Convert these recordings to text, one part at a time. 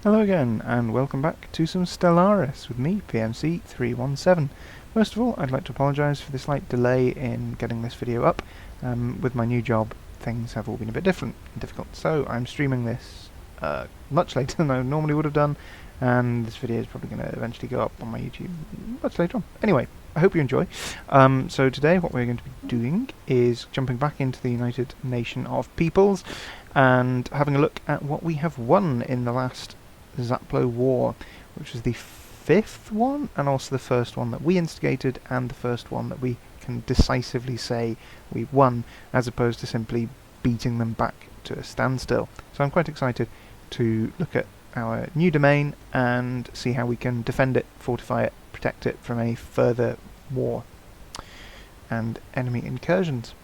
Hello again, and welcome back to some Stellaris with me, PMC317. First of all, I'd like to apologise for the slight delay in getting this video up. With my new job, things have all been a bit different and difficult, so I'm streaming this much later than I normally would have done, and this video is probably going to eventually go up on my YouTube much later on. Anyway, I hope you enjoy. So today what we're going to be doing is jumping back into the United Nation of Peoples and having a look at what we have won in the last Xaplo War, which was the fifth one, and also the first one that we instigated, and the first one that we can decisively say we won, as opposed to simply beating them back to a standstill. So I'm quite excited to look at our new domain and see how we can defend it, fortify it, protect it from any further war and enemy incursions.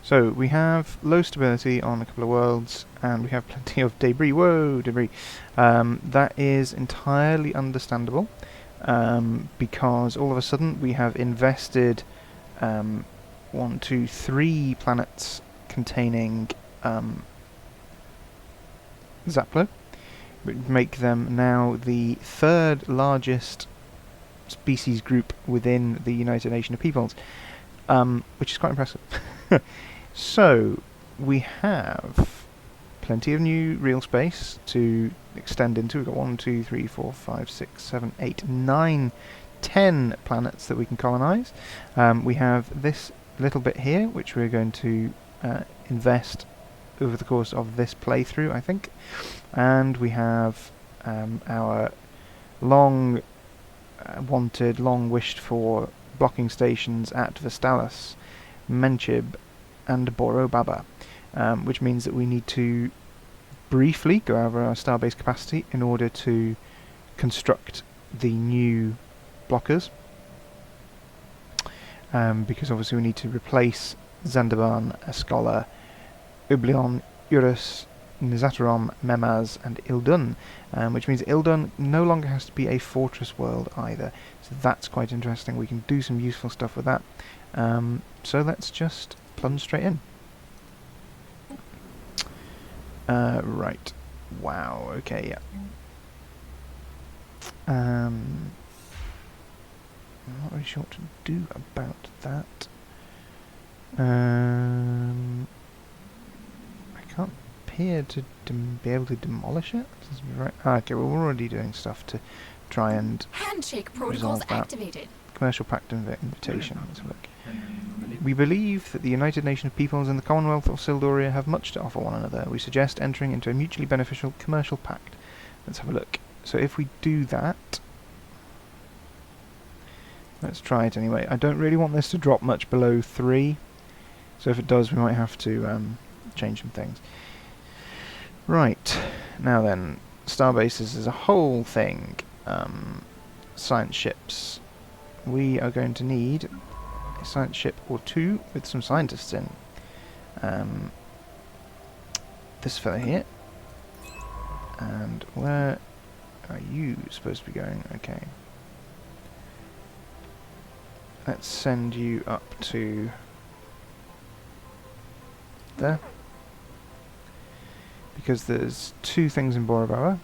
So we have low stability on a couple of worlds, and we have plenty of debris. Whoa, debris. That is entirely understandable, because all of a sudden we have invested 1, 2, 3 planets containing Xaplo, which make them now the third largest species group within the United Nation of Peoples, which is quite impressive. So, we have plenty of new real space to extend into. We've got 1, 2, 3, 4, 5, 6, 7, 8, 9, 10 planets that we can colonise. We have this little bit here, which we're going to invest over the course of this playthrough, I think. And we have our long wanted, long wished for blocking stations at Stellaris, Menchib, and Boro Baba, which means that we need to briefly go over our starbase capacity in order to construct the new blockers, because obviously we need to replace Zandaban, Escola, Ublion, Urus, Nizatarom, Memaz, and Ildun, which means Ildun no longer has to be a fortress world either, so that's quite interesting. We can do some useful stuff with that. So let's just plunge straight in. Right. Wow, okay, yeah. I'm not really sure what to do about that. I can't appear to be able to demolish it. Right. Okay, well, we're already doing stuff to try and handshake protocols activated. Commercial Pact invitation. Let's look. We believe that the United Nation of Peoples and the Commonwealth of Sildoria have much to offer one another. We suggest entering into a mutually beneficial commercial pact. Let's have a look. So if we do that, let's try it anyway. I don't really want this to drop much below 3, so if it does, we might have to change some things. Right, now then, starbases is a whole thing. Science ships. We are going to need a science ship or 2 with some scientists in. This fella here. And where are you supposed to be going? Okay. Let's send you up to there. Because there's 2 things in Borobara.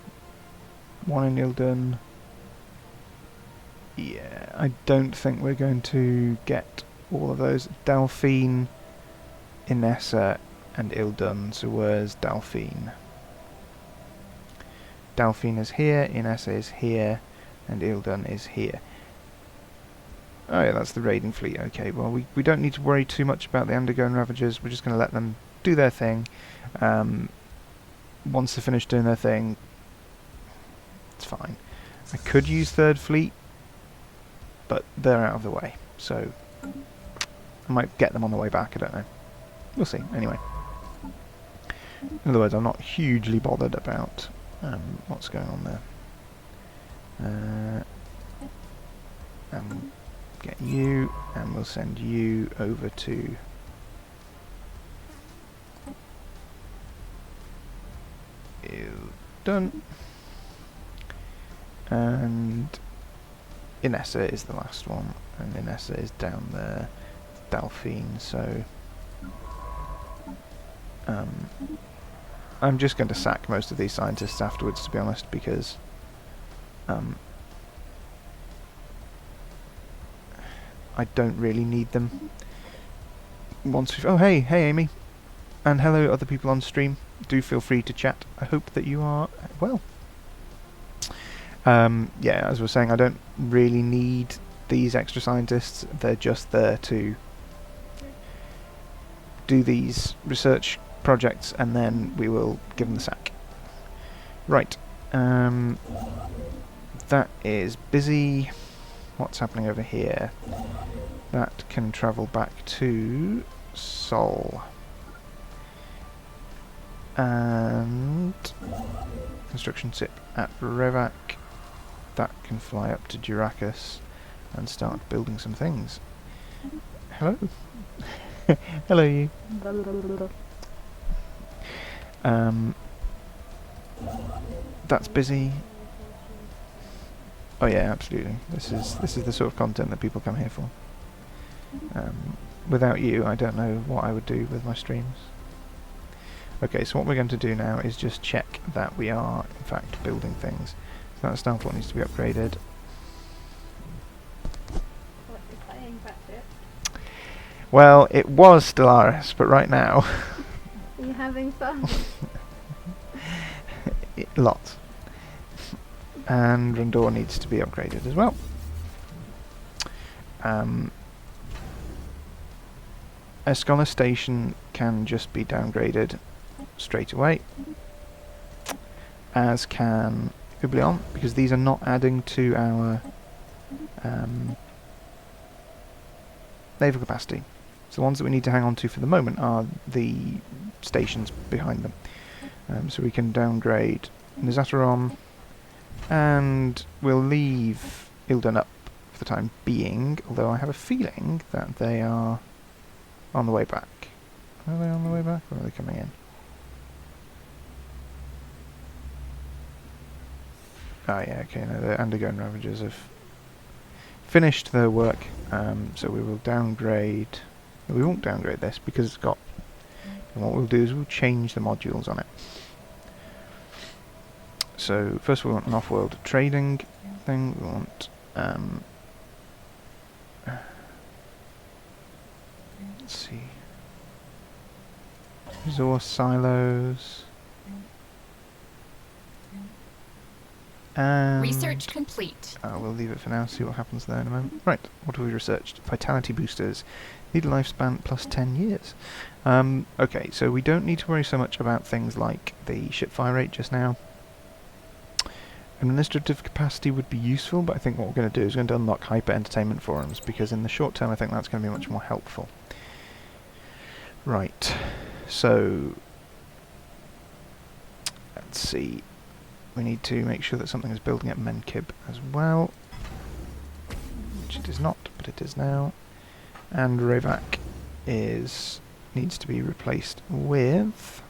1 in Ildun. Yeah, I don't think we're going to get all of those. Delphine, Inessa, and Ildun. So where's Delphine? Delphine is here, Inessa is here, and Ildun is here. Oh yeah, that's the raiding fleet. Okay, well we don't need to worry too much about the Underground Ravagers. We're just going to let them do their thing. Once they're finished doing their thing, it's fine. I could use Third Fleet, but they're out of the way, so I might get them on the way back, I don't know. We'll see, anyway. In other words, I'm not hugely bothered about what's going on there. Get you, and we'll send you over to Ildun. And Inessa is the last one, and Inessa is down there, Delphine, so I'm just going to sack most of these scientists afterwards, to be honest, because I don't really need them. Once we've... Oh, hey Amy. And hello other people on stream. Do feel free to chat. I hope that you are well. Yeah, as I was saying, I don't really need these extra scientists. They're just there to do these research projects, and then we will give them the sack. Right. That is busy. What's happening over here? That can travel back to Sol. And construction ship at Revac. That can fly up to Juracus and start building some things. Hello. Hello, you. That's busy. Oh yeah, absolutely. This is the sort of content that people come here for. Without you, I don't know what I would do with my streams. Okay, so what we're going to do now is just check that we are, in fact, building things. So that starport needs to be upgraded. What, you're playing Brexit? Well, it was Stellaris, but right now... Are you having fun? Lots. And Rondor needs to be upgraded as well. Escola Station can just be downgraded straight away, as can Oublion, because these are not adding to our naval capacity. So the ones that we need to hang on to for the moment are the stations behind them. So we can downgrade Nizatarom, and we'll leave Ilden up for the time being, although I have a feeling that they are on the way back. Are they on the way back, or are they coming in? Oh yeah, okay, no, the Underground Ravagers have finished their work, so we will downgrade... We won't downgrade this, because it's got... And what we'll do is we'll change the modules on it. So, first we want an off-world trading thing, we want... let's see... Resource silos... And Research complete. we'll leave it for now, see what happens there in a moment. Right, what have we researched? Vitality boosters. Need a lifespan plus 10 years. Okay, so we don't need to worry so much about things like the ship fire rate just now. Administrative capacity would be useful, but I think what we're going to do is we're going to unlock hyper entertainment forums, because in the short term I think that's going to be much more helpful. Right, so... Let's see. We need to make sure that something is building at Menkib as well, which it is not, but it is now. And Revac needs to be replaced with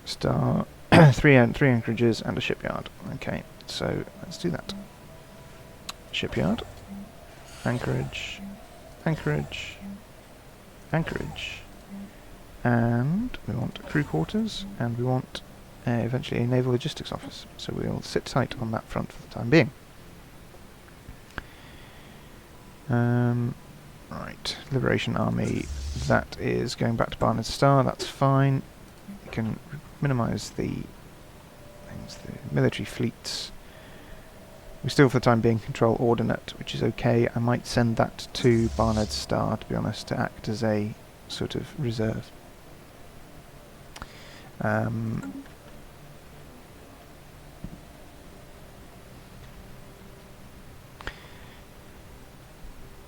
three anchorages and a shipyard. Okay, so let's do that. Shipyard, anchorage, anchorage, anchorage, and we want crew quarters, and we want eventually a naval logistics office. So we'll sit tight on that front for the time being. Right, Liberation Army, that is going back to Barnard Star, that's fine. We can minimise the things, the military fleets. We still for the time being control Ordinate, which is okay. I might send that to Barnard Star, to be honest, to act as a sort of reserve.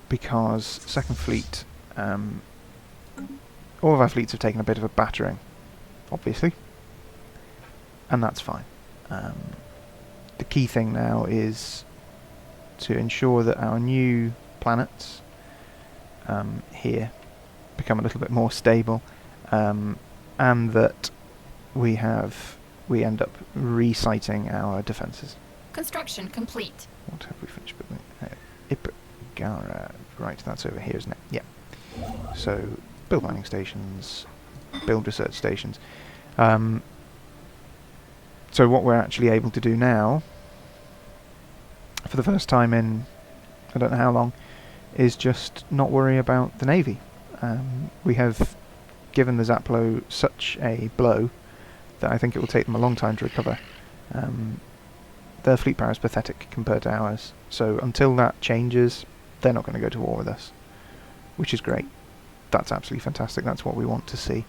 Because Second Fleet, all of our fleets have taken a bit of a battering, obviously, and that's fine. The key thing now is to ensure that our new planets here become a little bit more stable, and that we end up resiting our defences. Construction complete. What have we finished building? Ipagara. Right, that's over here, isn't it? Yeah. So, build mining stations, build research stations. So what we're actually able to do now, for the first time in I don't know how long, is just not worry about the Navy. We have given the Xaplo such a blow that I think it will take them a long time to recover. Their fleet power is pathetic compared to ours, so until that changes, they're not going to go to war with us, which is great. That's absolutely fantastic. That's what we want to see.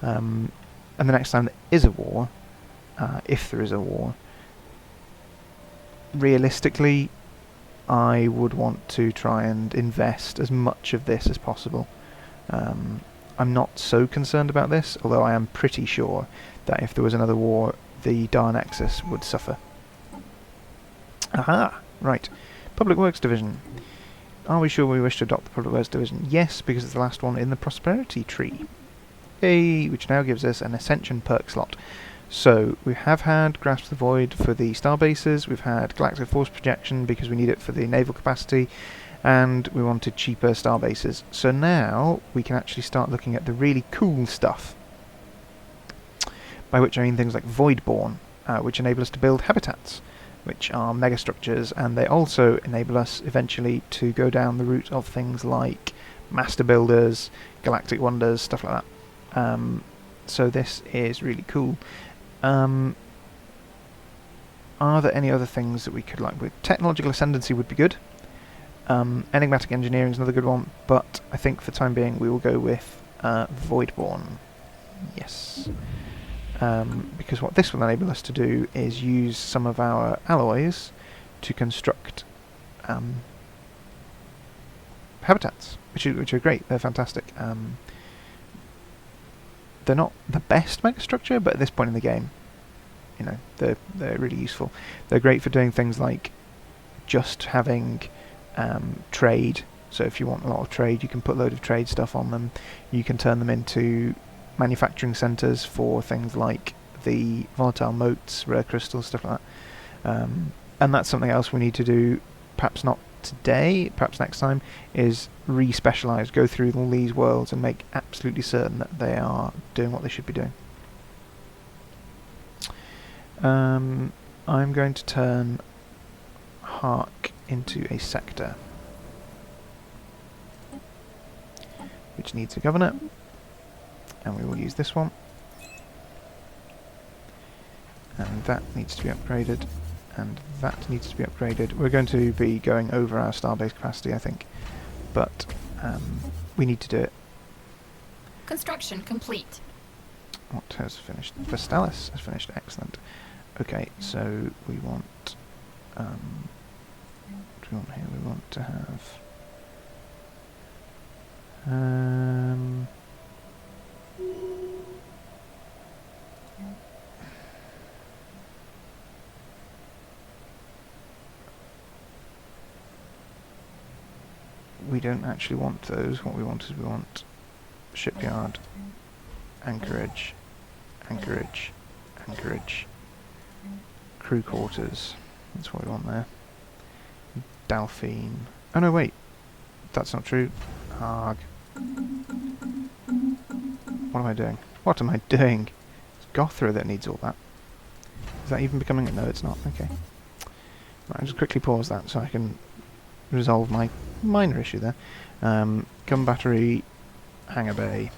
And the next time there is a war, if there is a war, realistically, I would want to try and invest as much of this as possible. I'm not so concerned about this, although I am pretty sure that if there was another war, the Dar Nexus would suffer. Aha! Right. Public Works Division. Are we sure we wish to adopt the Public Works Division? Yes, because it's the last one in the Prosperity tree. Yay! Which now gives us an Ascension perk slot. So, we have had Grasp the Void for the starbases, we've had Galactic Force Projection because we need it for the naval capacity, and we wanted cheaper starbases. So now we can actually start looking at the really cool stuff. By which I mean things like Voidborn, which enable us to build habitats, which are megastructures, and they also enable us eventually to go down the route of things like Master Builders, Galactic Wonders, stuff like that. So this is really cool. Are there any other things that we could like with? Technological Ascendancy would be good. Enigmatic Engineering is another good one, but I think for the time being we will go with Voidborn. Yes. Because what this will enable us to do is use some of our alloys to construct habitats, which are great. They're fantastic. They're not the best megastructure, but at this point in the game, you know, they're really useful. They're great for doing things like just having trade. So if you want a lot of trade, you can put a load of trade stuff on them. You can turn them into manufacturing centres for things like the volatile motes, rare crystals, stuff like that. And that's something else we need to do, perhaps not today, perhaps next time, is re-specialise, go through all these worlds and make absolutely certain that they are doing what they should be doing. I'm going to turn Hark into a sector, which needs a governor, and we will use this one, and that needs to be upgraded, and that needs to be upgraded. We're going to be going over our starbase capacity, I think, but we need to do it. Construction complete. What has finished? The Stellaris has finished. Excellent. Okay, so we want. What do we want here? We want to have. We don't actually want those. What we want is we want shipyard, anchorage, anchorage, anchorage, crew quarters. That's what we want there. Delphine. Oh no, wait. That's not true. Arg. What am I doing? What am I doing? It's Gothra that needs all that. Is that even becoming it? No, it's not. Okay. Right, I'll just quickly pause that so I can resolve my minor issue there. Gun battery, hangar bay,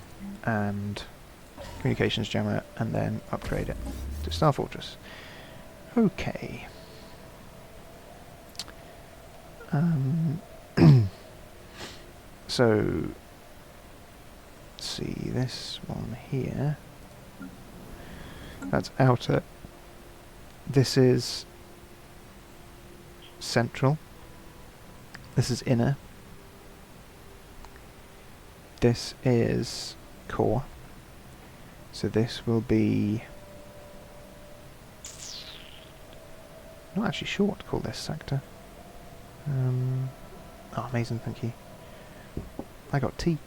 and communications jammer, and then upgrade it to Star Fortress. Okay. So, let's see, this one here, that's outer, this is central, this is inner, this is core, so this will be, I'm not actually sure what to call this sector. Oh, amazing, thank you. I got tea.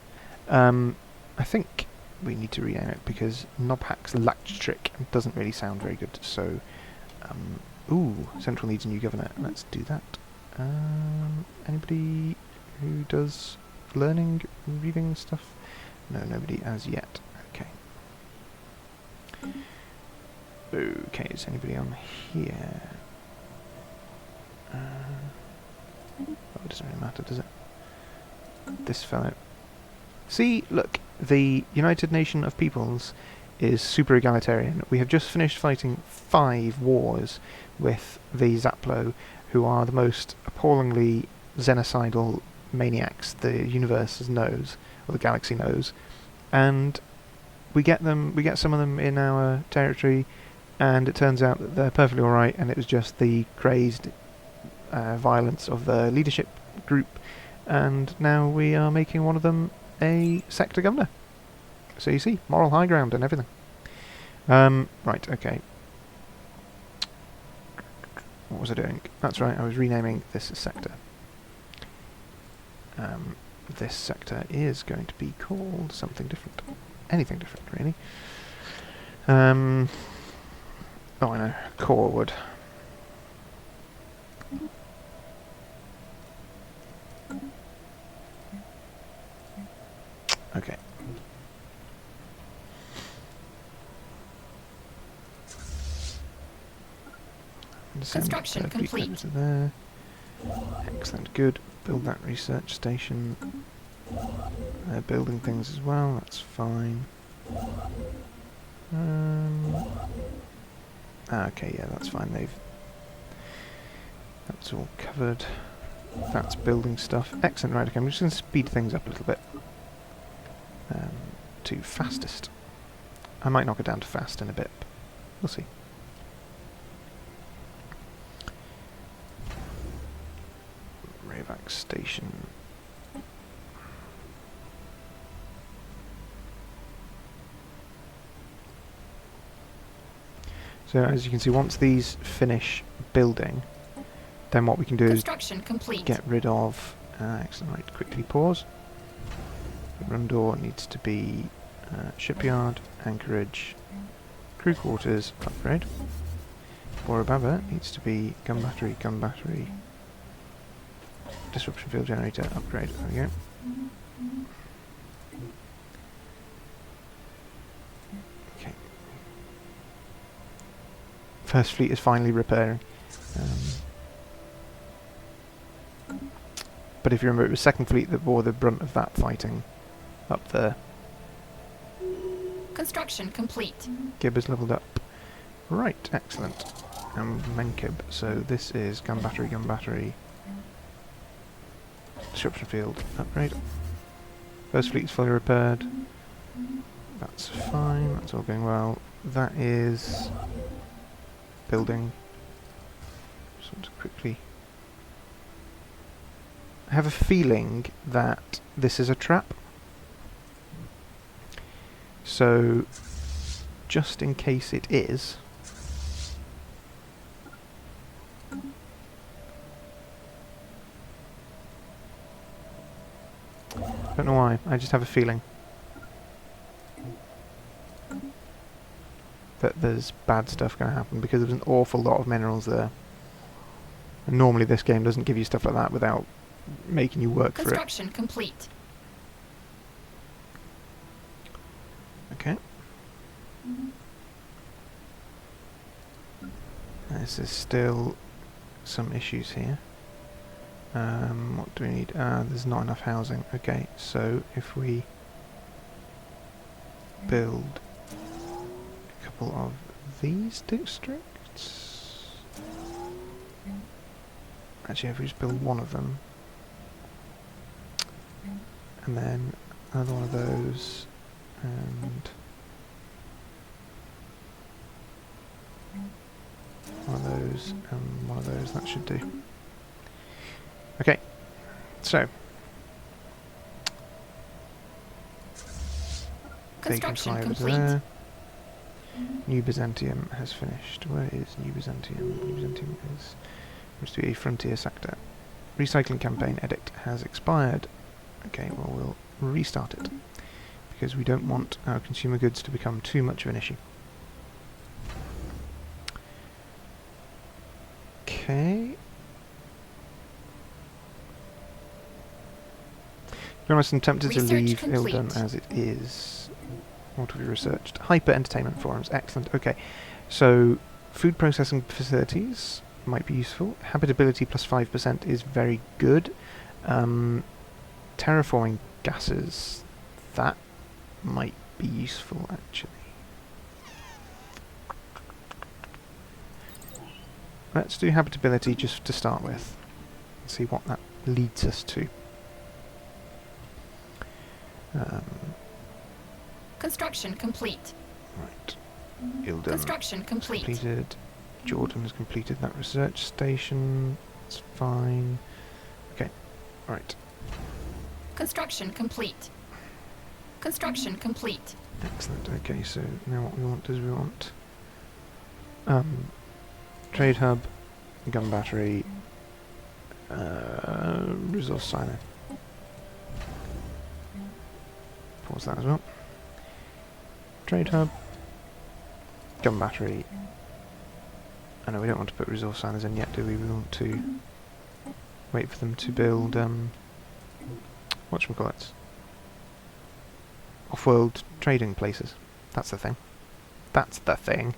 I think we need to rename it because Nobhack's Electric doesn't really sound very good, so ooh, Central needs a new governor. Let's do that. Anybody who does learning, reading stuff? No, nobody as yet. Okay. Okay, is anybody on here? Oh, it doesn't really matter, does it? This fellow. See, look, the United Nation of Peoples is super egalitarian. We have just finished fighting 5 wars with the Xaplo, who are the most appallingly xenocidal maniacs the universe knows, or the galaxy knows, and we get some of them in our territory, and it turns out that they're perfectly alright, and it was just the crazed violence of the leadership group, and now we are making one of them a sector governor. So you see, moral high ground and everything. Right, okay. What was I doing? That's right, I was renaming this sector. This sector is going to be called something different. Anything different, really. Oh, I know. Core wood. Okay. Construction complete. There. Excellent, good. Build that research station. They're building things as well, that's fine. Okay, yeah, that's fine. That's all covered. That's building stuff. Excellent, right, okay, I'm just going to speed things up a little bit. To fastest. I might knock it down to fast in a bit. We'll see. Rayvac station. So as you can see, once these finish building, then what we can do is get rid of... excellent, right, quickly pause. The run door needs to be shipyard, anchorage, crew quarters, upgrade. Bora Baba needs to be gun battery, disruption field generator, upgrade. There we go. Okay. First fleet is finally repairing. But if you remember, it was second fleet that bore the brunt of that fighting up there. Construction complete. Gib is leveled up. Right, excellent. And Menkib. So this is gun battery. Disruption field, upgrade. First fleet is fully repaired. That's fine, that's all going well. That is building. Just want to quickly... I have a feeling that this is a trap. So, just in case it is... Don't know why, I just have a feeling that there's bad stuff going to happen, because there's an awful lot of minerals there. And normally this game doesn't give you stuff like that without making you work for it. Construction complete. Okay. This is still some issues here. What do we need? There's not enough housing. Okay, so if we build a couple of these districts... Actually, if we just build one of them, and then another one of those, and one of those, and one of those, that should do. Okay, so they can fly over there. New Byzantium has finished. Where is New Byzantium? New Byzantium is supposed to be a frontier sector. Recycling campaign edict has expired. Okay, well we'll restart it, because we don't want our consumer goods to become too much of an issue. Okay. To be honest, I'm tempted to leave Ildon as it is. What have we researched? Hyper entertainment forums. Excellent. Okay. So, food processing facilities might be useful. Habitability plus 5% is very good. Terraforming gases, that might be useful actually. Let's do habitability just to start with. See what that leads us to. Construction complete. Right. Ilden Construction complete. completed. Jordan has completed that research station. It's fine. Okay. Right. Construction complete. Construction complete. Excellent. Okay, so now what we want is we want trade hub, gun battery, resource silo. Pause that as well. Trade hub, gun battery. I know we don't want to put resource silos in yet, do we? We want to wait for them to build whatchamacallits? Off-world trading places. That's the thing. That's the thing.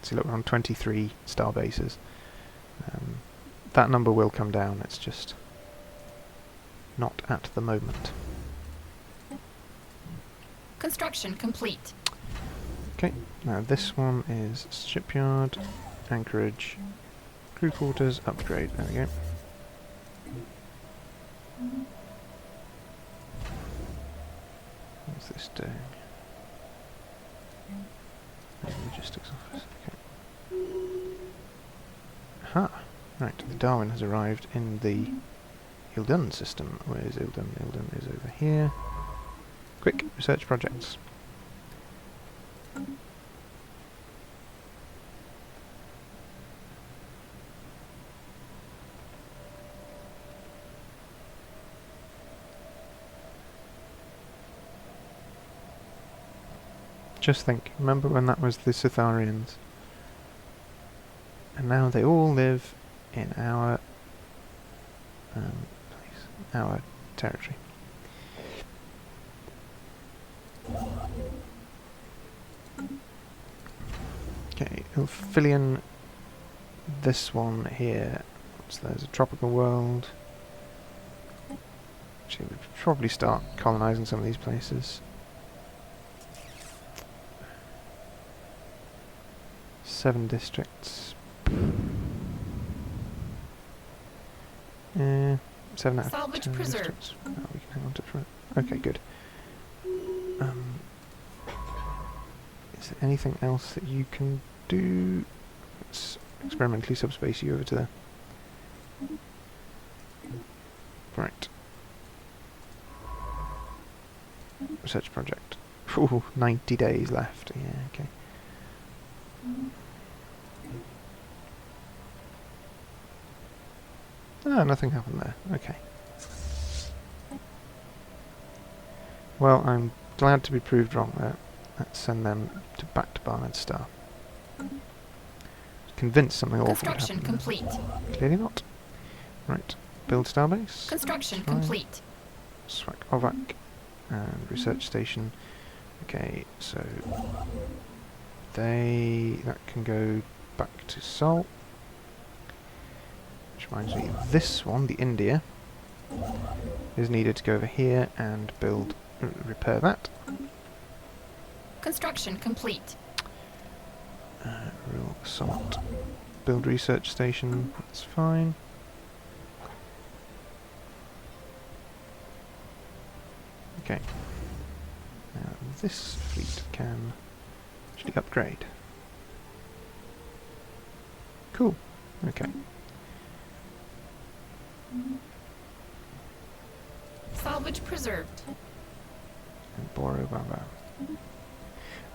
See, look, we're on 23 starbases. That number will come down, it's just not at the moment. Construction complete. Okay, now this one is shipyard, anchorage, crew quarters, upgrade. There we go. What's this doing? Logistics office. Okay. Aha! Right, the Darwin has arrived in the Ilden system. Where is Ilden? Ilden is over here. Quick, research projects. Just think, remember when that was the Sitharians? And now they all live in our place, our territory. Okay, Ilfilian, this one here, so there's a tropical world. Actually, we should probably start colonising some of these places. 7 districts. 7 out of Salvage 10 preserved. districts. Oh, we can hang on to it for it. Okay, good. Is there anything else that you can do? Let's experimentally subspace you over to there. Right. Research project. Ooh, 90 days left. Yeah, okay. Ah, nothing happened there. Okay. Well, I'm glad to be proved wrong there. Let's send them back to Barnard Star. Convinced something awful would Construction happen there. complete. Clearly not. Right. Build starbase. Construction Fine. complete. Swak Ovac and research station. Okay, so that can go back to Sol. Which reminds me, this one, the India, is needed to go over here and build, repair that. Construction complete. Real assault. Build research station. That's fine. Okay. Now this fleet can actually upgrade. Cool. Okay. Salvage preserved. And Boro Baba.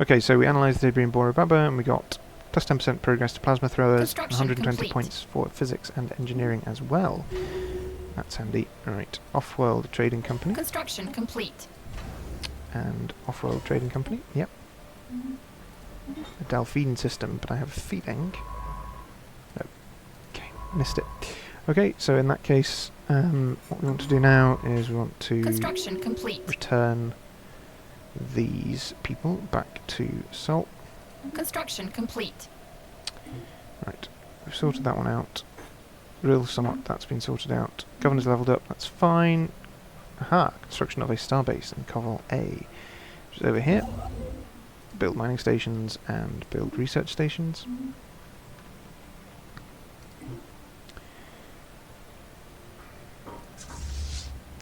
Okay, so we analysed the debris in Boro Baba and we got plus 10% progress to plasma throwers, Construction 120 complete. points for physics and engineering as well. That's handy. Alright, Off-World Trading Company. Construction complete. And Off-World Trading Company, yep. A Delphine system, but I have a feeling... No. Okay, missed it. Okay, so in that case, what we want to do now is we want to Construction complete. return these people back to Sol. Construction complete. Right, we've sorted that one out. Real somewhat, that's been sorted out. Governor's leveled up, that's fine. Aha, construction of a starbase in Covel A. Which is over here. Build mining stations and build research stations.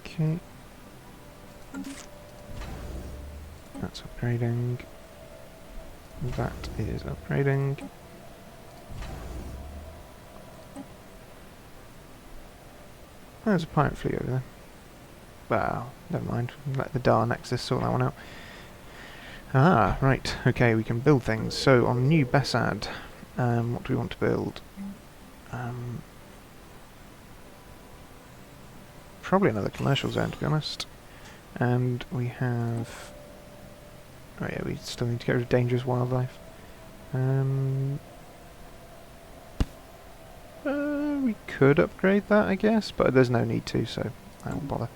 Okay. That's upgrading. That is upgrading. There's a pirate fleet over there. Well, never mind. Let the Dar Nexus sort that one out. Ah, right. Okay, we can build things. So, on New Besad, what do we want to build? Probably another commercial zone, to be honest. And we have... Oh yeah, we still need to get rid of dangerous wildlife. We could upgrade that, I guess, but there's no need to, so I won't bother.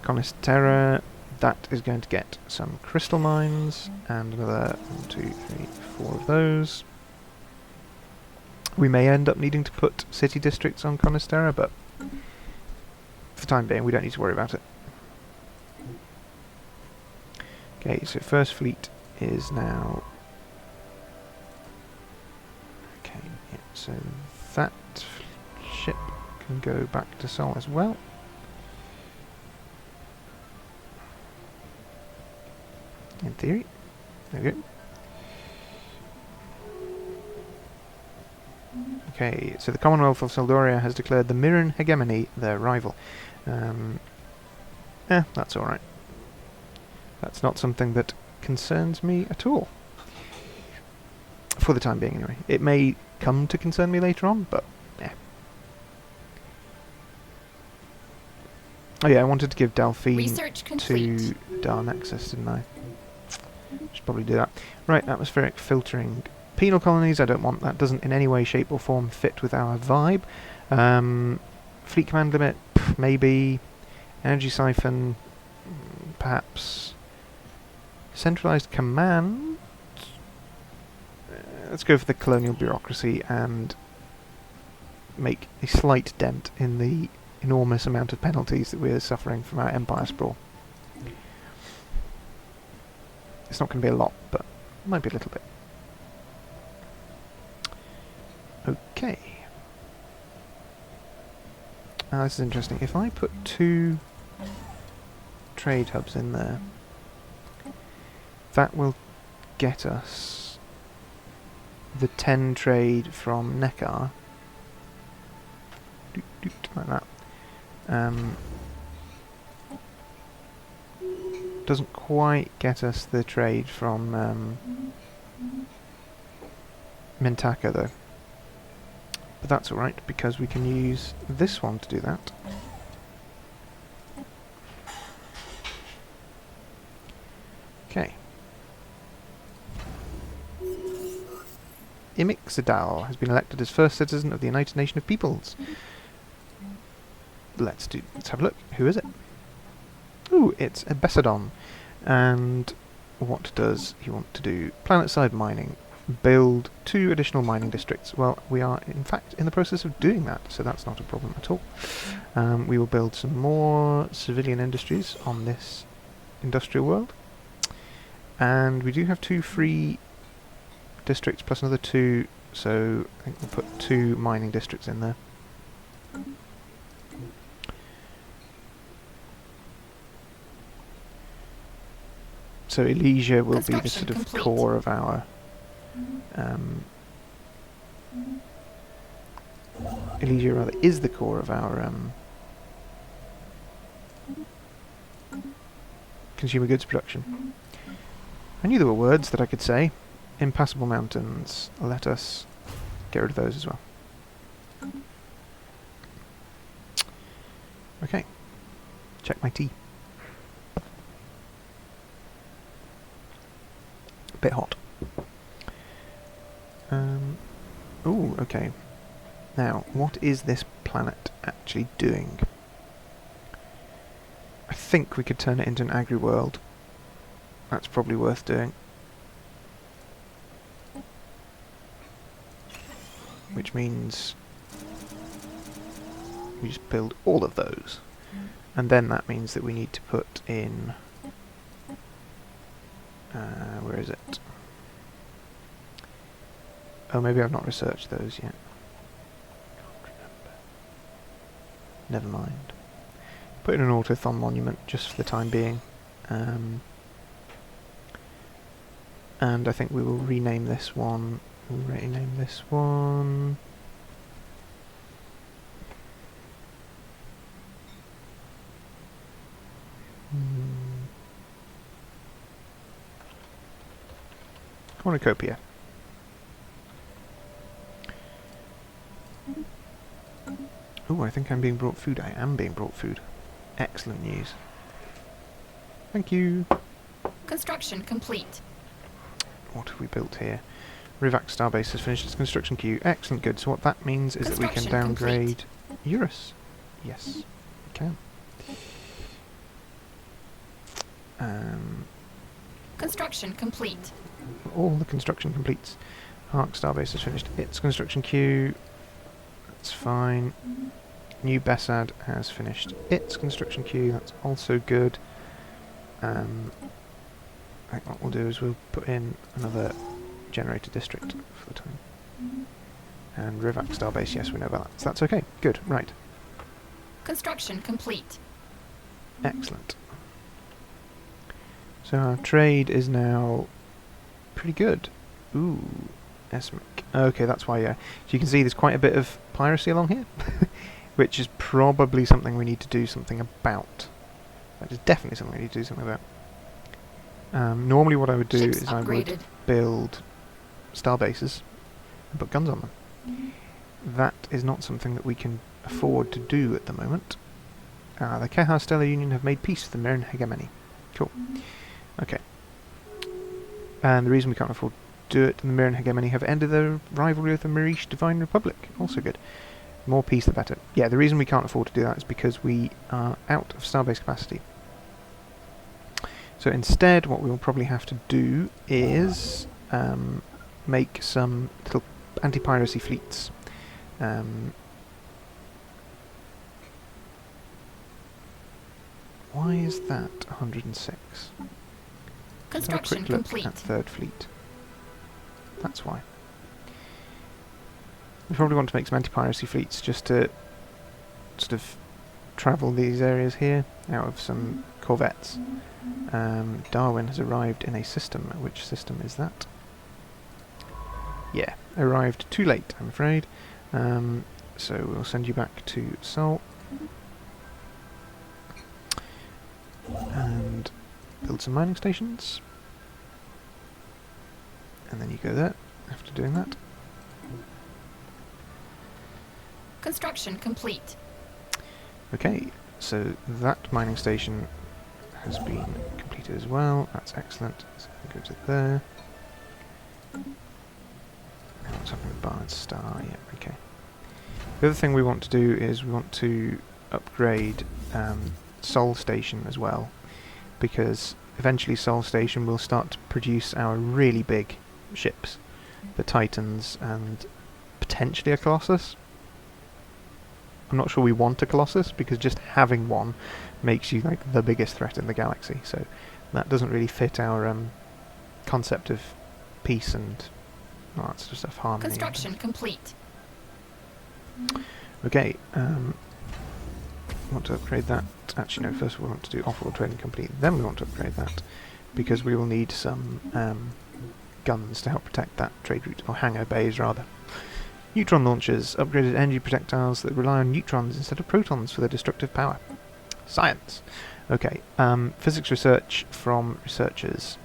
Conistera, that is going to get some crystal mines, and another 1, 2, 3, 4 of those. We may end up needing to put city districts on Conistera, but for the time being we don't need to worry about it. Okay, so first fleet is now... Okay, yeah, so that ship can go back to Sol as well. In theory. There we go. Okay, so the Commonwealth of Soldoria has declared the Mirren hegemony their rival. That's alright. That's not something that concerns me at all. For the time being, anyway. It may come to concern me later on, but yeah. Oh yeah, I wanted to give Delphine to Dar Nexus, didn't I? Should probably do that. Right, atmospheric filtering. Penal colonies, I don't want. That doesn't in any way, shape or form fit with our vibe. Fleet command limit, maybe. Energy siphon, perhaps. Centralized command. Let's go for the colonial bureaucracy and make a slight dent in the enormous amount of penalties that we're suffering from our empire sprawl. It's not going to be a lot, but it might be a little bit. Okay. This is interesting. If I put 2 trade hubs in there, that will get us the 10 trade from Nekar. Like that. Doesn't quite get us the trade from Mintaka though. But that's alright, because we can use this one to do that. Okay. Imixidal has been elected as first citizen of the United Nation of Peoples. Let's have a look. Who is it? Ooh, it's a Bessadon. And what does he want to do? Planet-side mining. Build 2 additional mining districts. Well, we are in fact in the process of doing that, so that's not a problem at all. We will build some more civilian industries on this industrial world. And we do have 2 free districts plus another 2, so I think we'll put 2 mining districts in there. So Elysia will be the sort of core of our Elysia rather is the core of our consumer goods production. I knew there were words that I could say. Impassable mountains. Let us get rid of those as well. Okay. Check my tea. A bit hot. Ooh, okay. Now, what is this planet actually doing? I think we could turn it into an agri-world. That's probably worth doing. Which means we just build all of those. And then that means that we need to put in... where is it? Oh, maybe I've not researched those yet. Can't remember. Never mind. Put in an autothon monument just for the time being. And I think we will rename this one. We'll rename this one. Cornucopia. Oh, I think I'm being brought food. I am being brought food. Excellent news. Thank you. Construction complete. What have we built here? Rivac Starbase has finished its construction queue. Excellent, good. So what that means is that we can downgrade Eurus. Yes, we can. Construction complete. All the construction completes. Arc Starbase has finished its construction queue. That's fine. New Bessad has finished its construction queue. That's also good. I think what we'll do is we'll put in another generator district for the time. And Rivac Starbase, yes, we know about that. So that's okay. Good. Right. Construction complete. Excellent. So our trade is now pretty good. Ooh, Esmic. Okay, that's why, yeah. So you can see there's quite a bit of piracy along here, which is probably something we need to do something about. That is definitely something we need to do something about. Normally what I would do is I would build starbases and put guns on them. That is not something that we can afford to do at the moment. The Kehar Stellar Union have made peace with the Mirren hegemony. Cool. Okay. And the reason we can't afford to do it, and the Mirren hegemony have ended their rivalry with the Marish Divine Republic. Also good. More peace the better. Yeah, the reason we can't afford to do that is because we are out of starbase capacity. So instead, what we will probably have to do is make some little anti-piracy fleets. Why is that 106? Construction complete. At third fleet. That's why. We probably want to make some anti-piracy fleets just to sort of travel these areas here out of some corvettes. Darwin has arrived in a system. Which system is that? Yeah, arrived too late, I'm afraid. So we'll send you back to Sol. And build some mining stations. And then you go there after doing that. Construction complete. Okay, so that mining station has been completed as well. That's excellent. So go to there. Now what's happening with Bard's Star? Yeah, okay. The other thing we want to do is we want to upgrade Sol Station as well, because eventually Sol Station will start to produce our really big ships, the Titans and potentially a Colossus. I'm not sure we want a Colossus, because just having one makes you like the biggest threat in the galaxy, so that doesn't really fit our concept of peace and all that sort of stuff, harmony. Construction complete. Okay, want to upgrade that. Actually no, first we want to do off-world trading company, then we want to upgrade that, because we will need some guns to help protect that trade route, or hangar bays rather. Neutron launchers, upgraded energy projectiles that rely on neutrons instead of protons for their destructive power. Science. Okay, physics research from researchers.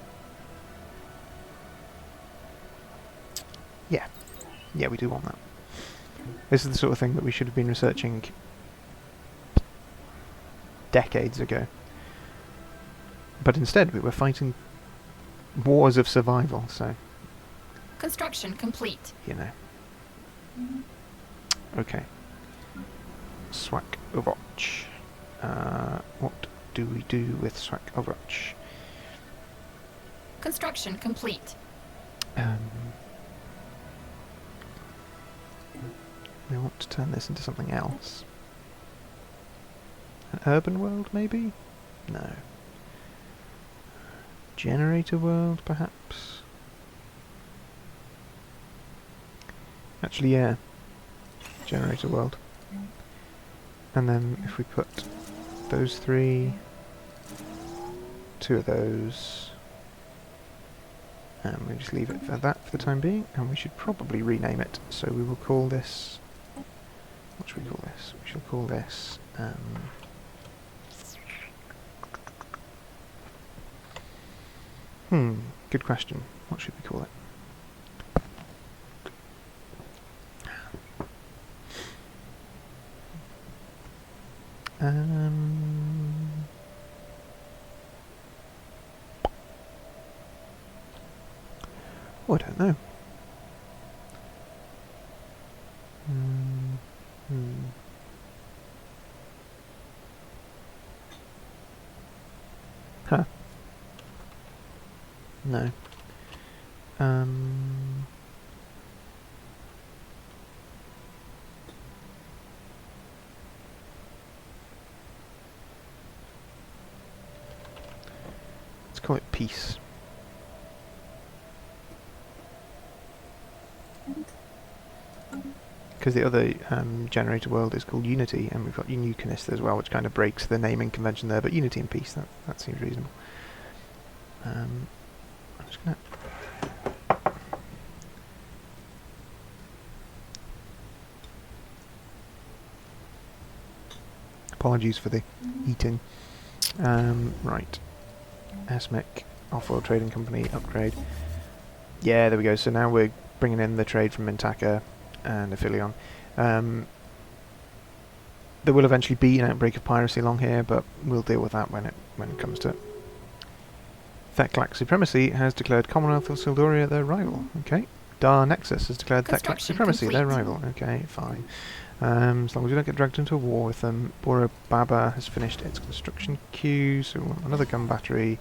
Yeah. Yeah, we do want that. This is the sort of thing that we should have been researching decades ago. But instead we were fighting wars of survival, so... Construction complete. You know. Okay. Swak Overwatch. What do we do with Swak Overwatch? Construction complete. We want to turn this into something else. An urban world, maybe? No. Generator world, perhaps? Actually, yeah. Generator world. And then if we put those three, two of those, and we just leave it for that for the time being, and we should probably rename it. So we will call this... What should we call this? We shall call this... good question. What should we call it? Oh, I don't know. Huh. No. Let's call it peace. Because the other generator world is called Unity, and we've got Unukinist as well, which kind of breaks the naming convention there, but Unity and Peace, that seems reasonable. I'm just going to... Apologies for the eating. Right. Asmec, Off-World Trading Company, upgrade. Yeah, there we go. So now we're bringing in the trade from Mintaka and Aphelion. There will eventually be an outbreak of piracy along here, but we'll deal with that when it comes to it. Theclac Supremacy has declared Commonwealth of Sildoria their rival. Okay. Dar Nexus has declared Theclac Supremacy their rival. Okay, fine. As long as we don't get dragged into a war with them. Bora Baba has finished its construction queue, so we want another gun battery,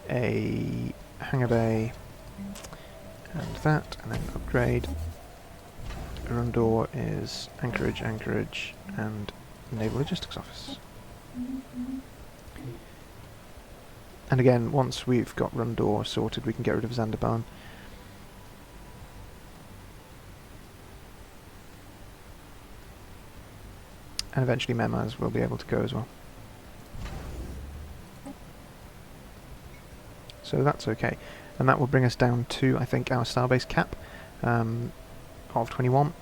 a hangar bay, and that, and then upgrade. Rundor is Anchorage, and Naval Logistics Office. And again, once we've got Rundor sorted, we can get rid of Zandaban. And eventually Memaz will be able to go as well. So that's okay. And that will bring us down to, I think, our starbase cap of 21.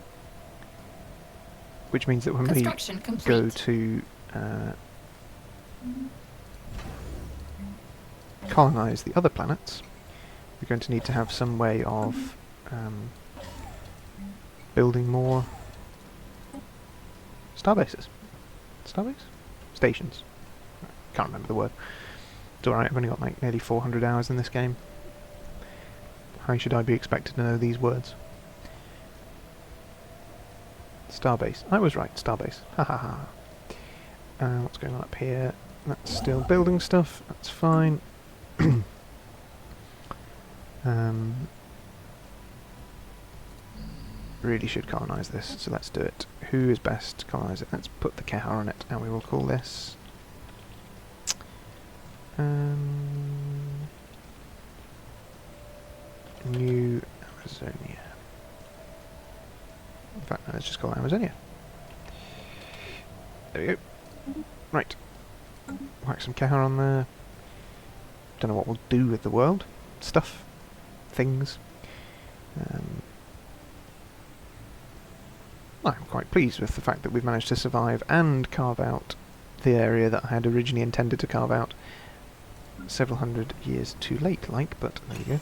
Which means that when we go to colonize the other planets, we're going to need to have some way of building more starbases. Starbase? Stations. Can't remember the word. It's alright, I've only got like nearly 400 hours in this game. How should I be expected to know these words? Starbase. I was right, starbase. Ha ha ha. What's going on up here? That's still building stuff, that's fine. Really should colonise this, so let's do it. Who is best to colonise it? Let's put the Kehar on it, and we will call this... New Amazonia. In fact, let's just call it Amazonia. There we go. Right. Whack some Kehar on there. Don't know what we'll do with the world. Stuff. Things. I'm quite pleased with the fact that we've managed to survive and carve out the area that I had originally intended to carve out several hundred years too late, but there you go.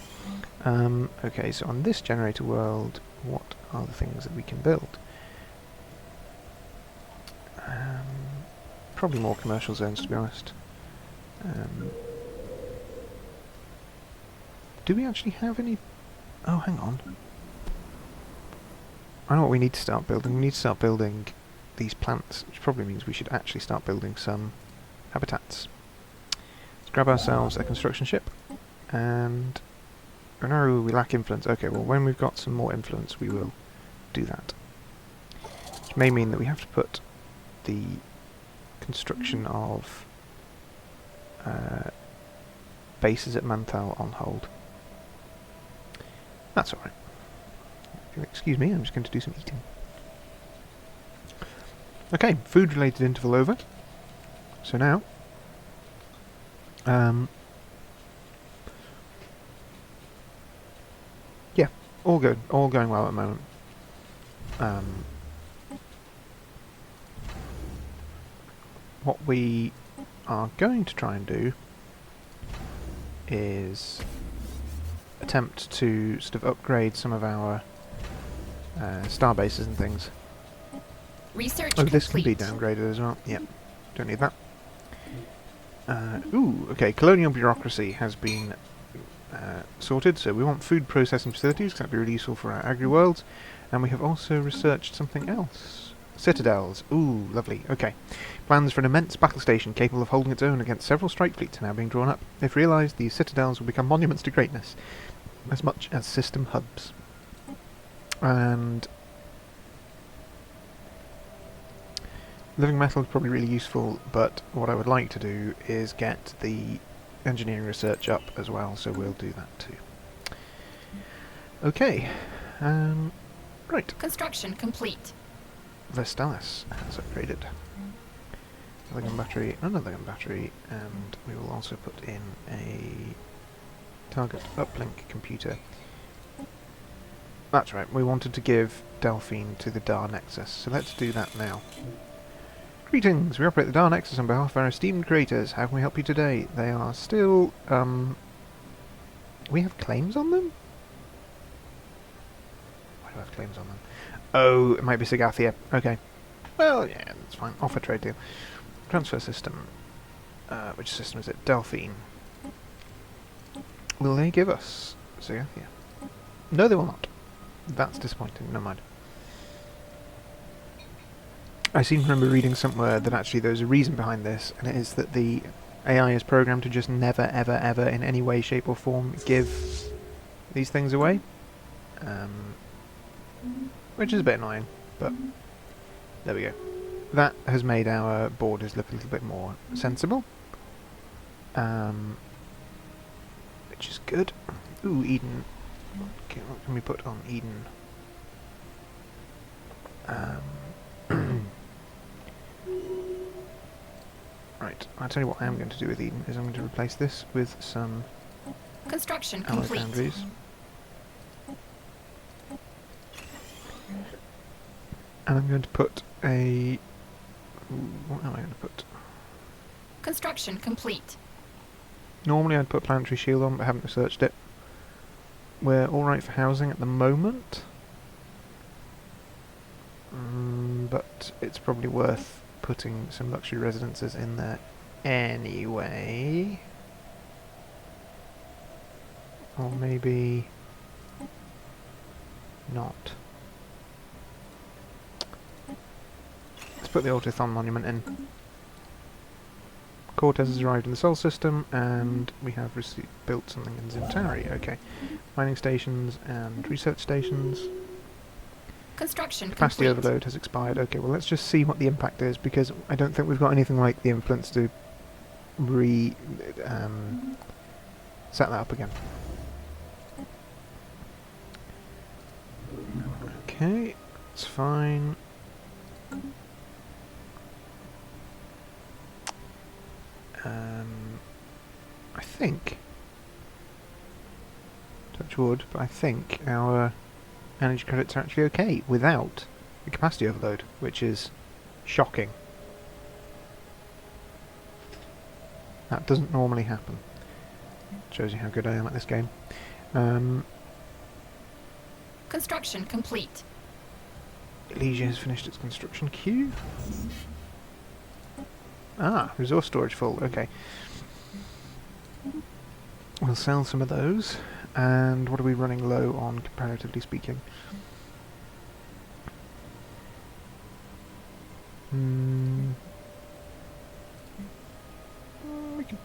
Okay, so on this generator world, what are the things that we can build? Probably more commercial zones, to be honest. Do we actually have any... Oh, hang on. I know what we need to start building. We need to start building these plants, which probably means we should actually start building some habitats. Let's grab ourselves a construction ship, and Oh no, we lack influence. Okay, well when we've got some more influence we will do that. Which may mean that we have to put the construction of bases at Manthal on hold. That's alright. If you'll excuse me, I'm just going to do some eating. Okay, food related interval over. So now yeah, all good, all going well at the moment. What we are going to try and do is attempt to sort of upgrade some of our starbases and things. Research Oh, this can be complete. downgraded as well. Yep, don't need that. Ooh, okay, colonial bureaucracy has been sorted, so we want food processing facilities, because that'd be really useful for our agri-worlds, and we have also researched something else. Citadels. Ooh, lovely. Okay. Plans for an immense battle station capable of holding its own against several strike fleets are now being drawn up. If realised, these citadels will become monuments to greatness, as much as system hubs. And living metal is probably really useful, but what I would like to do is get the engineering research up as well, so we'll do that too. Okay. Right. Construction complete. The Stellaris has upgraded. Another gun battery, another gun battery, and we will also put in a target uplink computer. That's right, we wanted to give Delphine to the Dar Nexus, so let's do that now. Greetings, we operate the Dar Nexus on behalf of our esteemed creators. How can we help you today? They are still, we have claims on them? Why do I have claims on them? Oh, it might be Sagathia. Okay. Well, yeah, that's fine. Offer trade deal. Transfer system. Which system is it? Delphine. Will they give us Sagathia? No, they will not. That's disappointing. Never mind. I seem to remember reading somewhere that actually there's a reason behind this, and it is that the AI is programmed to just never, ever, ever, in any way, shape or form, give these things away. Which is a bit annoying, but there we go. That has made our borders look a little bit more sensible. Which is good. Ooh, Eden. Okay, what can we put on Eden? Right, I'll tell you what I am going to do with Eden, is I'm going to replace this with some Construction alloy complete. foundries. And I'm going to put a... Ooh, what am I going to put? Construction complete. Normally I'd put planetary shield on, but I haven't researched it. We're alright for housing at the moment. But it's probably worth putting some luxury residences in there anyway. Or maybe not. Let's put the Autothon monument in. Cortez has arrived in the Sol system, and we have built something in Zintari. Okay. Mining stations and research stations. Construction Capacity complete. overload has expired. Okay, well let's just see what the impact is, because I don't think we've got anything like the influence to set that up again. Okay, it's fine. I think, touch wood, but I think our energy credits are actually okay without the capacity overload, which is shocking. That doesn't normally happen. Shows you how good I am at this game. Construction complete. Elysia has finished its construction queue. Ah, resource storage full, okay. We'll sell some of those. And what are we running low on, comparatively speaking? We could...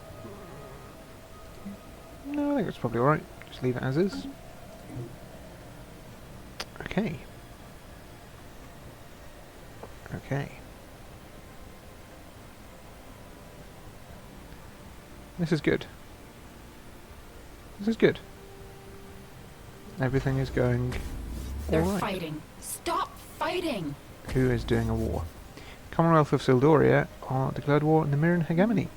No, I think it's probably alright. Just leave it as is. Okay. Okay. This is good. This is good. Everything is going They're alright. fighting. Stop fighting! Who is doing a war? Commonwealth of Sildoria are declared war in the Mirren hegemony.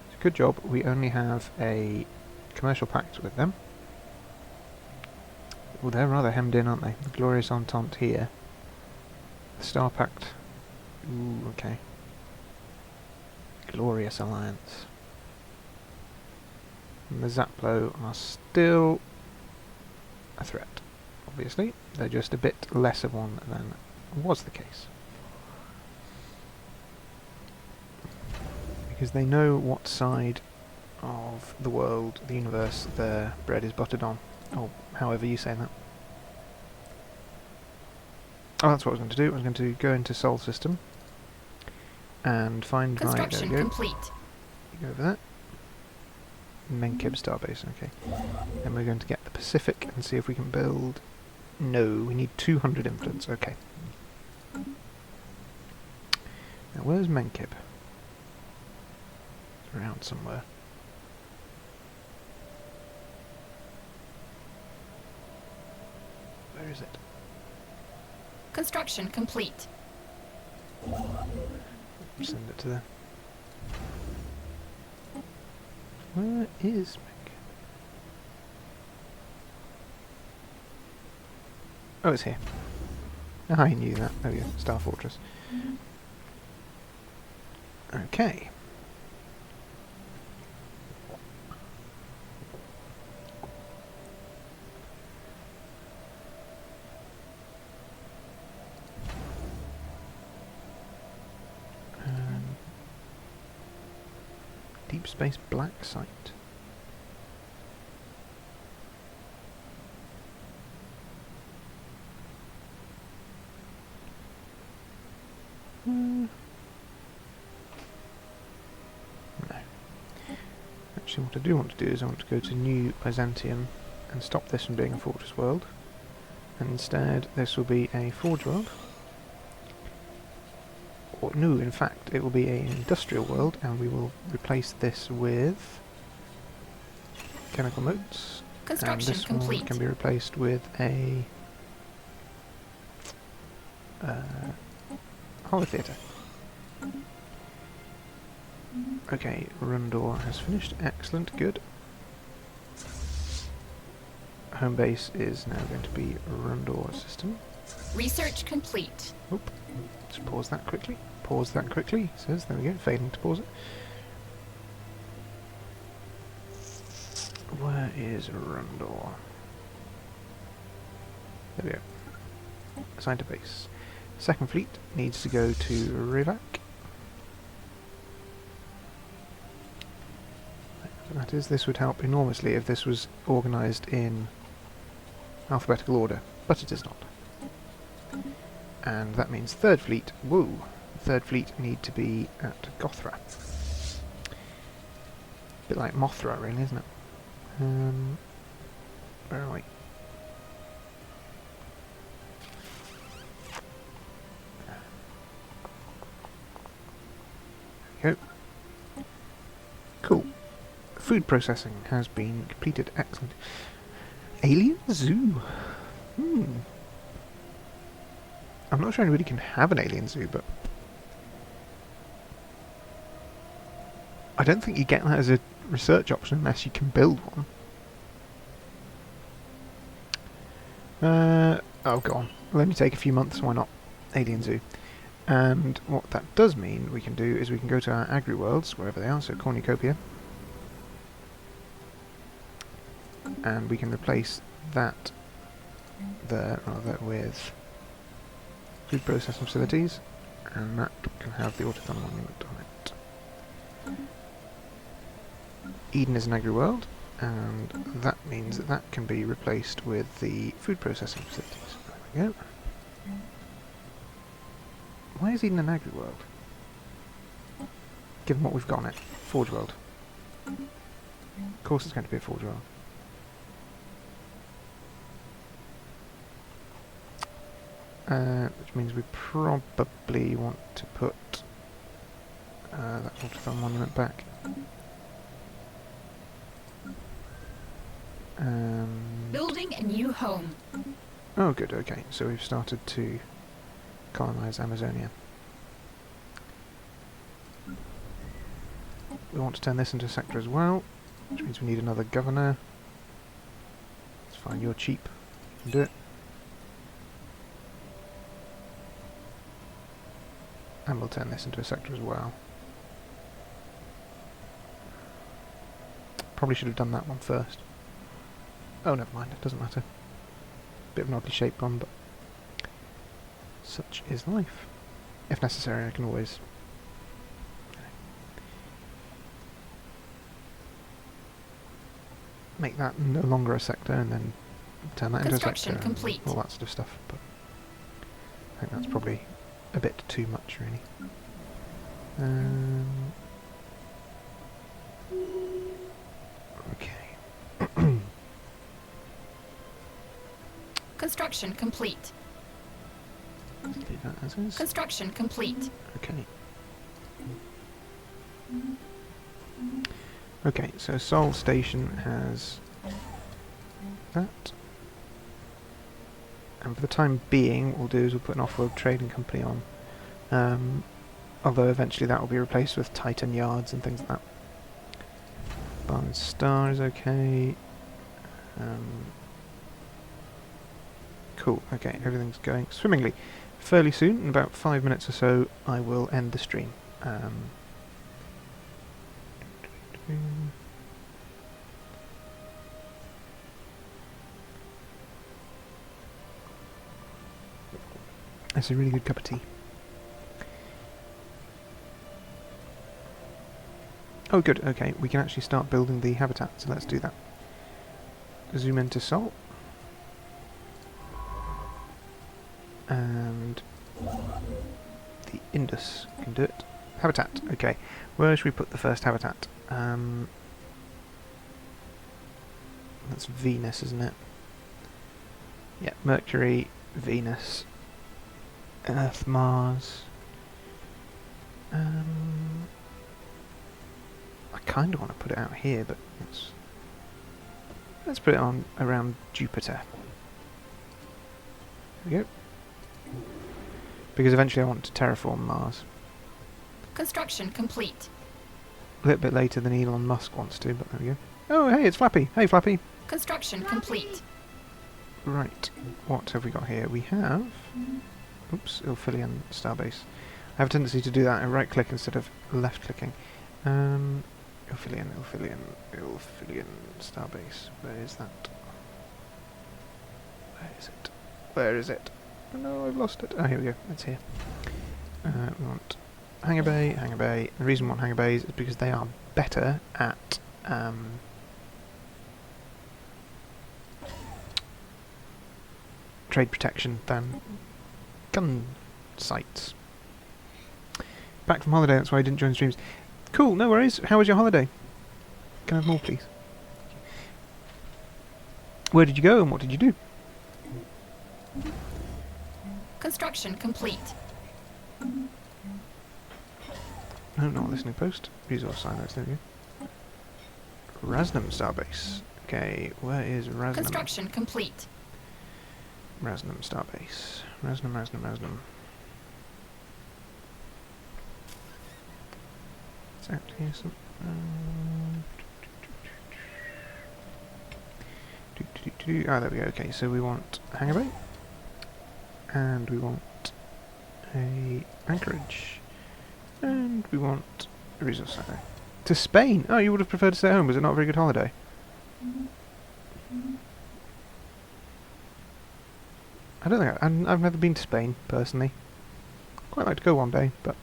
It's a good job we only have a commercial pact with them. Well, they're rather hemmed in, aren't they? The Glorious Entente here. The Star Pact. Ooh, okay. Glorious Alliance. And the Xaplo are still a threat, obviously. They're just a bit less of one than was the case. Because they know what side of the world, the universe, their bread is buttered on. Or however you say that. Oh, that's what I was going to do. I was going to go into Sol System and find my... There Construction we go. complete. Go over that. Menkib Starbase, okay. And we're going to get the Pacific and see if we can build... No, we need 200 influence, okay. Now where's Menkib? It's around somewhere. Where is it? Construction complete. Send it to there. Where is Menkib? Oh, it's here. Ah, I knew that. There we go. Star Fortress. Okay. Deep Space Black Site. No. Actually, what I do want to do is I want to go to New Byzantium and stop this from being a fortress world. And instead, this will be a forge world. Or no, in fact, it will be an industrial world, and we will replace this with chemical moats. And Construction this one complete. can be replaced with a holotheater. Okay, Rundor has finished. Excellent, good. Home base is now going to be Rundor system. Research complete. Oop. Just pause that quickly. Pause that quickly, it says. There we go, failing to pause it. Where is Rundor? There we go. Assigned to base. Second fleet needs to go to Rivak. That is, this would help enormously if this was organised in alphabetical order, but it is not. And that means third fleet, woo! Third fleet need to be at Gothra. Bit like Mothra, really, isn't it? Where are we? There we go. Cool. Food processing has been completed. Excellent. Alien zoo. I'm not sure anybody can have an alien zoo, but I don't think you get that as a research option unless you can build one. Oh, go on. It'll only take a few months, why not? Alien zoo. And what that does mean we can do is we can go to our agri-worlds, wherever they are, so Cornucopia. And we can replace that there, rather, with food processing facilities, and that can have the Autothon monument on it. Eden is an agri-world, and that means that that can be replaced with the food processing facilities. There we go. Why is Eden an agri-world? Given what we've got on it. Forge world. Of course it's going to be a forge world. which means we probably want to put that waterfall monument back. Building a new home. Oh good, okay, so we've started to colonise Amazonia. We want to turn this into a sector as well, which means we need another governor. It's fine, you're cheap, you can do it. And we'll turn this into a sector as well. Probably should have done that one first. Oh, never mind, it doesn't matter. Bit of an oddly shaped one, but such is life. If necessary, I can always make that no longer a sector and then turn that into a sector Complete. and all that sort of stuff, but I think that's probably a bit too much, really. Okay. Construction complete. Leave that as is. Construction complete. Okay. Okay, so Sol Station has that. And for the time being, what we'll do is we'll put an off-world trading company on. Although eventually that will be replaced with Titan yards and things like that. Barn Star is okay. Cool, okay, everything's going swimmingly. Fairly soon, in about 5 minutes or so, I will end the stream. That's a really good cup of tea. Oh good, okay, we can actually start building the habitat, so let's do that. Zoom into Sol. And the Indus can do it. Habitat, okay. Where should we put the first habitat? That's Venus, isn't it? Yeah, Mercury, Venus, Earth, Mars. I kind of want to put it out here, but let's put it on around Jupiter. There we go. Because eventually I want to terraform Mars. Construction complete. A little bit later than Elon Musk wants to, but there we go. Oh, hey, it's Flappy. Hey, Flappy. Construction complete. Right, what have we got here? We have... Oops, Ilfilian Starbase. I have a tendency to do that and right-click instead of left-clicking. Ilfilian Starbase. Where is that? Where is it? Where is it? Oh no, I've lost it. Oh, here we go. It's here. We want Hangar Bay, Hangar Bay. The reason we want Hangar Bays is because they are better at trade protection than gun sites. Back from holiday, that's why I didn't join streams. Cool, no worries. How was your holiday? Can I have more, please? Where did you go and what did you do? Construction complete. No, not listening post. Resource silos, there we go. Rasnum Starbase. Okay, where is Rasnum? Construction complete. Rasnum Starbase. Rasnum. It's out here some... Ah, there we go. Okay, so we want Hangar Bay. And we want a anchorage. And we want a resource silo. To Spain! Oh, you would have preferred to stay at home. Was it not a very good holiday? I don't think I've never been to Spain, personally. Quite like to go one day, but...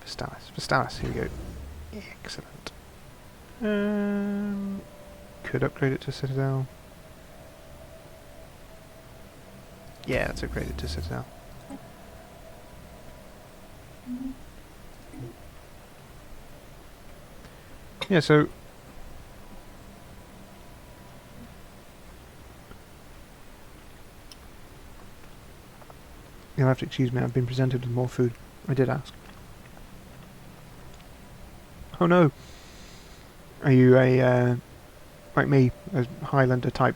For Stellaris, here we go. Excellent. Could upgrade it to Citadel. Yeah, let's upgrade it to Citadel. Yeah, so... You'll have to excuse me, I've been presented with more food. I did ask. Oh no! Are you a, like me, a Highlander type,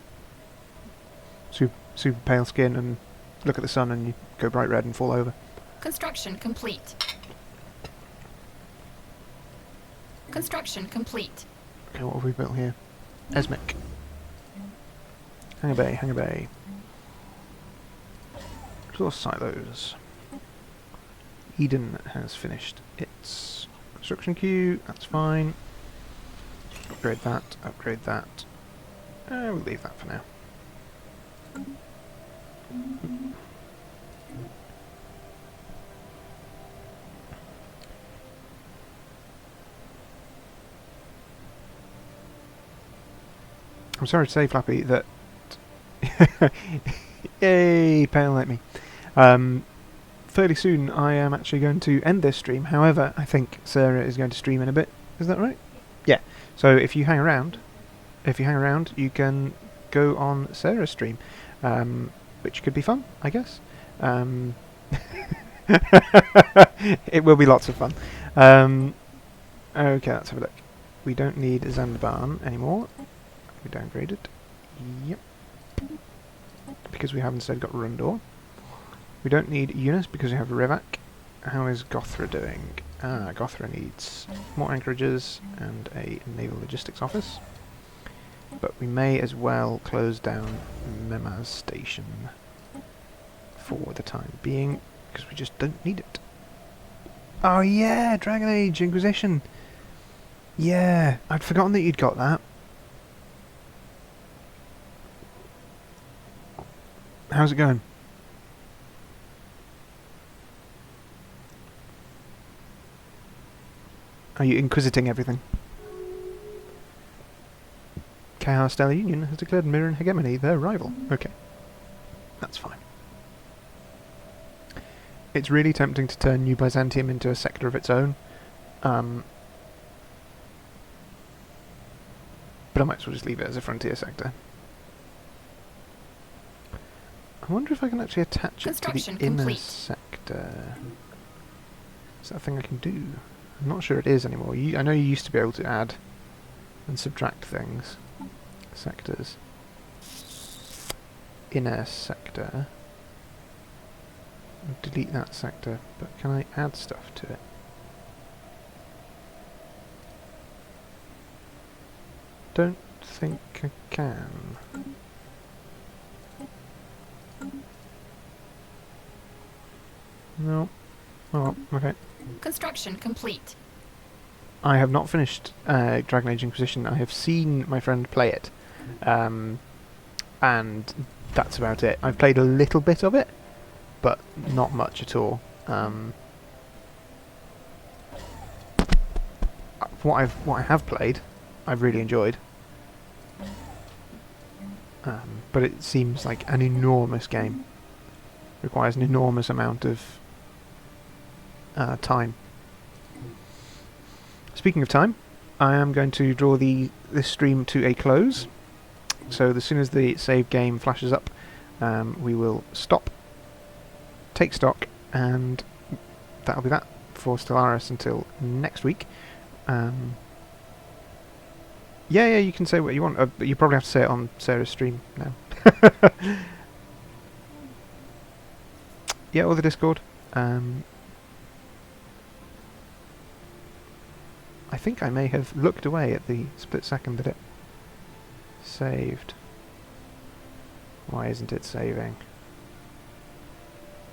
super pale skin and look at the sun and you go bright red and fall over? Construction complete. Construction complete. Okay, what have we built here? Esmic. Hangar bay, hangar bay. Resource silos. Eden has finished its construction queue, that's fine. Upgrade that, upgrade that. We'll leave that for now. I'm sorry to say, Flappy, that... Yay, pale like me. Fairly soon I am actually going to end this stream. However, I think Sarah is going to stream in a bit. Is that right? Yeah. So if you hang around, you can go on Sarah's stream, which could be fun, I guess. It will be lots of fun. Okay, let's have a look. We don't need Zandaban anymore. We downgraded. Yep. Because we have instead got Rundor. We don't need Eunice because we have Rivak. How is Gothra doing? Gothra needs more anchorages and a naval logistics office. But we may as well close down Memaz Station for the time being, because we just don't need it. Oh yeah, Dragon Age Inquisition! Yeah, I'd forgotten that you'd got that. How's it going? Are you inquisiting everything? Chaos Stellar Union has declared Mirror and Hegemony their rival. Okay. That's fine. It's really tempting to turn New Byzantium into a sector of its own. But I might as well just leave it as a frontier sector. I wonder if I can actually attach it to the inner sector. Is that a thing I can do? I'm not sure it is anymore. I know you used to be able to add and subtract things. Sectors. Inner sector. I'll delete that sector, but can I add stuff to it? Don't think I can. No. Oh, okay. Construction complete. I have not finished Dragon Age Inquisition. I have seen my friend play it. And that's about it. I've played a little bit of it, but not much at all. What I have played, I've really enjoyed. But it seems like an enormous game. Requires an enormous amount of time. Speaking of time, I am going to draw this stream to a close. So as soon as the save game flashes up, we will stop, take stock, and that'll be that for Stellaris until next week. Yeah, you can say what you want, but you probably have to say it on Sarah's stream now. Yeah, or the Discord. I think I may have looked away at the split second that it saved. Why isn't it saving?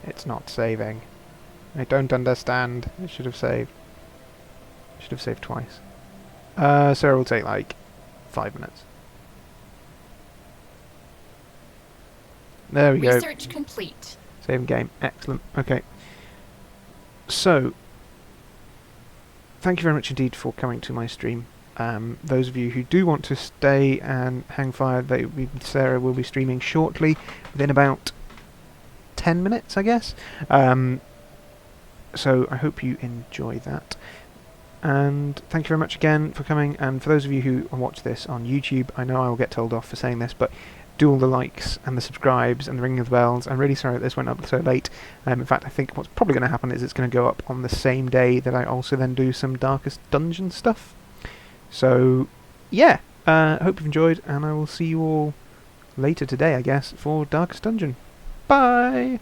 It's not saving. I don't understand. It should have saved. Should have saved twice. Sarah will take like 5 minutes. There we go. Research complete. Saving game. Excellent. Okay. So, thank you very much indeed for coming to my stream. Those of you who do want to stay and hang fire, Sarah will be streaming shortly, within about 10 minutes, I guess. So I hope you enjoy that. And thank you very much again for coming. And for those of you who watch this on YouTube, I know I will get told off for saying this, but do all the likes and the subscribes and the ringing of the bells. I'm really sorry that this went up so late. In fact, I think what's probably going to happen is it's going to go up on the same day that I also then do some Darkest Dungeon stuff. So, yeah, hope you've enjoyed, and I will see you all later today, I guess, for Darkest Dungeon. Bye!